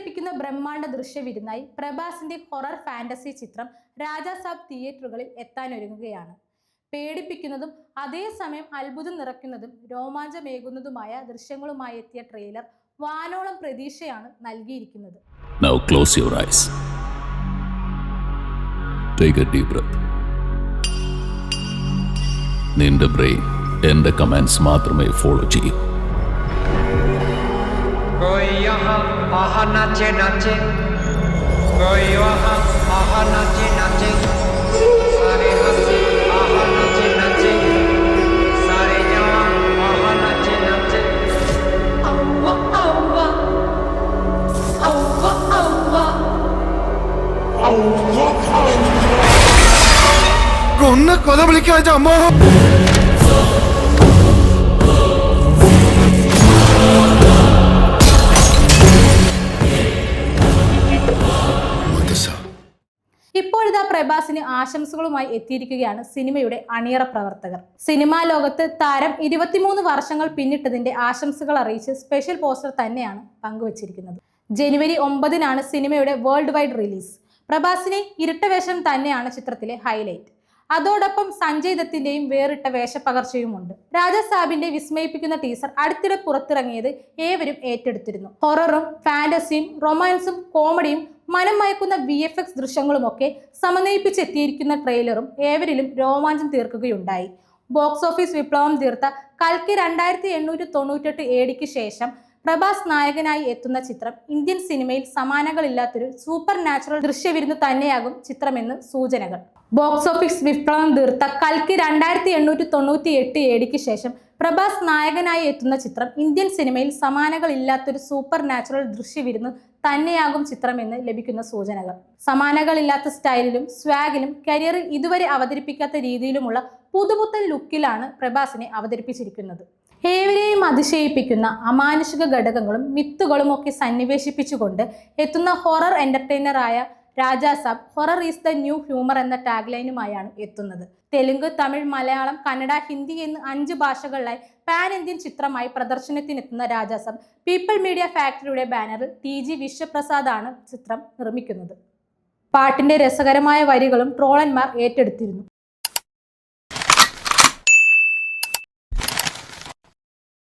ഞെട്ടിപ്പിക്കുന്ന ബ്രഹ്മാണ്ഡ ദൃശ്യവിരുന്നായി പ്രഭാസിന്റെ horror fantasy ചിത്രം രാജാ സാബ് തിയേറ്ററുകളിൽ എത്താനൊരുങ്ങുകയാണ്. പേടിപ്പിക്കുന്നതും അതേസമയം അത്ഭുതം നിറയ്ക്കുന്നതും രോമാഞ്ചമേകുന്നതുമായ ദൃശ്യങ്ങളുമായി എത്തിയ ട്രെയിലർ വാനോളം പ്രതീക്ഷയാണ് നൽകിയിരിക്കുന്നത്. Now close your eyes. Take a deep breath. നിന്റെ ബ്രെയിൻ എന്റെ കമാൻഡ്സ് മാത്രമേ ഫോളോ ചെയ്യൂ. कोई यहाँ आहा नाचे नाचे, कोई वहाँ आहा नाचे नाचे, सारे हंसे आहा नाचे नाचे, सारे जवान आहा नाचे नाचे. औवा औवा, औवा औवा, औवा औवा. കൊന്ന കൊല വിളിക്കാച്ച അമ്മ. ഇപ്പോഴിതാ പ്രഭാസിന് ആശംസകളുമായി എത്തിയിരിക്കുകയാണ് സിനിമയുടെ അണിയറ പ്രവർത്തകർ. സിനിമാ ലോകത്ത് താരം 23 വർഷങ്ങൾ പിന്നിട്ടതിന്റെ ആശംസകൾ അറിയിച്ച് സ്പെഷ്യൽ പോസ്റ്റർ തന്നെയാണ് പങ്കുവച്ചിരിക്കുന്നത്. ജനുവരി 9-നാണ് സിനിമയുടെ വേൾഡ് വൈഡ് റിലീസ്. പ്രഭാസിനെ ഇരട്ട വേഷം തന്നെയാണ് ചിത്രത്തിലെ ഹൈലൈറ്റ്. അതോടൊപ്പം സഞ്ജയ് ദത്തിന്റെയും വേറിട്ട വേഷപ്പകർച്ചയുമുണ്ട്. രാജാ സാബിന്റെ വിസ്മയിപ്പിക്കുന്ന ടീസർ അടുത്തിടെ പുറത്തിറങ്ങിയത് ഏവരും ഏറ്റെടുത്തിരുന്നു. ഹൊററും ഫാന്റസിയും റൊമാൻസും കോമഡിയും മനം മയക്കുന്ന VFX ദൃശ്യങ്ങളുമൊക്കെ സമന്വയിപ്പിച്ചെത്തിയിരിക്കുന്ന ട്രെയിലറും ഏവരിലും രോമാഞ്ചം തീർക്കുകയുണ്ടായി. ബോക്സ് ഓഫീസ് വിപ്ലവം തീർത്ത കൽക്കി 2898 AD ശേഷം പ്രഭാസ് നായകനായി എത്തുന്ന ചിത്രം ഇന്ത്യൻ സിനിമയിൽ സമാനകളില്ലാത്തൊരു സൂപ്പർ നാച്ചുറൽ ദൃശ്യവിരുന്ന് തന്നെയാകും ചിത്രമെന്ന് സൂചനകൾ. ബോക്സ് ഓഫീസ് വിപ്ലവം തീർത്ത കൽക്കി 2898 AD ശേഷം പ്രഭാസ് നായകനായി എത്തുന്ന ചിത്രം ഇന്ത്യൻ സിനിമയിൽ സമാനകളില്ലാത്തൊരു സൂപ്പർ നാച്ചുറൽ ദൃശ്യവിരുന്ന് തന്നെയാകും ചിത്രമെന്ന് ലഭിക്കുന്ന സൂചനകൾ. സമാനകളില്ലാത്ത സ്റ്റൈലിലും സ്വാഗിലും കരിയറിൽ ഇതുവരെ അവതരിപ്പിക്കാത്ത രീതിയിലുമുള്ള പുതുപുത്തൻ ലുക്കിലാണ് പ്രഭാസിനെ അവതരിപ്പിച്ചിരിക്കുന്നത്. ഏവരെയും അതിശയിപ്പിക്കുന്ന അമാനുഷിക ഘടകങ്ങളും മിത്തുകളും ഒക്കെ സന്നിവേശിപ്പിച്ചുകൊണ്ട് എത്തുന്ന ഹൊറർ എന്റർടൈനറായ Raja Saab horror is the new humour എന്ന ടാഗ്ലൈനുമായാണ് എത്തുന്നത്. തെലുങ്ക്, തമിഴ്, മലയാളം, കന്നഡ, ഹിന്ദി എന്ന് 5 ഭാഷകളിലായി പാൻ ഇന്ത്യൻ ചിത്രമായി പ്രദർശനത്തിനെത്തുന്ന രാജാ സാബ് പീപ്പിൾ മീഡിയ ഫാക്ടറിയുടെ ബാനറിൽ TG വിശ്വപ്രസാദാണ് ചിത്രം നിർമ്മിക്കുന്നത്. പാട്ടിന്റെ രസകരമായ വരികളും ട്രോളന്മാർ ഏറ്റെടുത്തിരുന്നു.